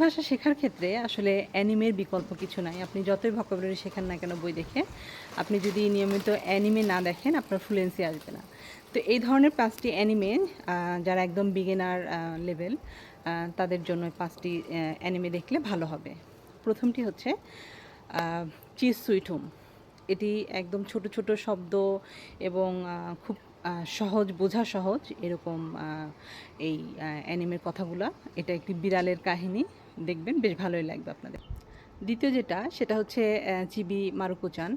ভাষা শেখার ক্ষেত্রে আসলে অ্যানিমের বিকল্প কিছু নাই। আপনি যতই ভোকাবুলারি শেখান না কেন বই দেখে, আপনি যদি নিয়মিত অ্যানিমে না দেখেন আপনার ফ্লুয়েন্সি আসবে না। তো এই ধরনের ৫টি অ্যানিমে যারা একদম বিগিনার লেভেল তাদের জন্য ৫টি অ্যানিমে দেখলে ভালো হবে। প্রথমটি হচ্ছে চিজ সুইট হোম। এটি একদম ছোট ছোট শব্দ এবং খুব সহজ, বোঝা সহজ এরকম এই অ্যানিমের কথাগুলা। এটা একটি বিড়ালের কাহিনী, দেখবেন বেশ ভালোই লাগবে আপনাদের। দ্বিতীয় যেটা সেটা হচ্ছে চিবি মারুকো-চান।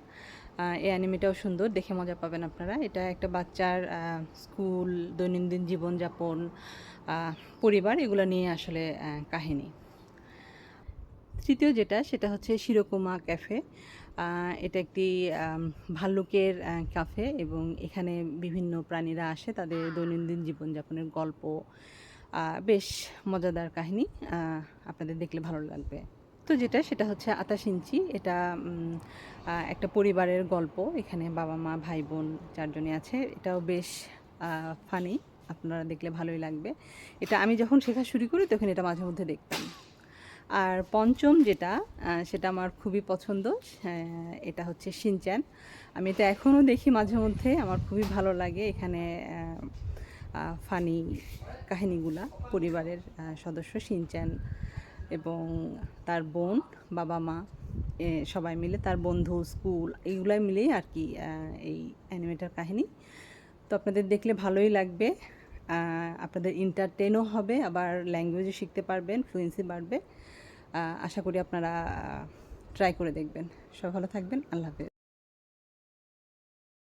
এই অ্যানিমেটাও সুন্দর, দেখে মজা পাবেন আপনারা। এটা একটা বাচ্চার স্কুল, দৈনন্দিন জীবনযাপন, পরিবার এগুলো নিয়ে আসলে কাহিনী। তৃতীয় যেটা সেটা হচ্ছে শিরোকুমা ক্যাফে। এটা একটি ভাল্লুকের ক্যাফে এবং এখানে বিভিন্ন প্রাণীরা আসে, তাদের দৈনন্দিন জীবনযাপনের গল্প, বেশ মজাদার কাহিনী, আপনাদের দেখলে ভালো লাগবে। তো যেটা সেটা হচ্ছে আতাশিঞ্চি। এটা একটা পরিবারের গল্প। এখানে বাবা মা ভাই বোন ৪ জনই আছে। এটাও বেশ ফানি, আপনারা দেখলে ভালোই লাগবে। এটা আমি যখন শেখা শুরু করি তখন এটা মাঝে মধ্যে দেখতাম। আর পঞ্চম যেটা সেটা আমার খুবই পছন্দ, এটা হচ্ছে শিনচ্যান। আমি এটা এখনও দেখি মাঝে মধ্যে, আমার খুবই ভালো লাগে। এখানে ফানি কাহিনীগুলা, পরিবারের সদস্য শিনচ্যান এবং তার বোন, বাবা মা সবাই মিলে, তার বন্ধু, স্কুল, এইগুলাই মিলেই আর কি এই অ্যানিমেটার কাহিনী। তো আপনাদের দেখলে ভালোই লাগবে, আপনাদের এন্টারটেনও হবে, আবার ল্যাঙ্গুয়েজও শিখতে পারবেন, ফ্লুয়েন্সি বাড়বে। আশা করি আপনারা ট্রাই করে দেখবেন। সবাই ভালো থাকবেন। আল্লাহ হাফেজ।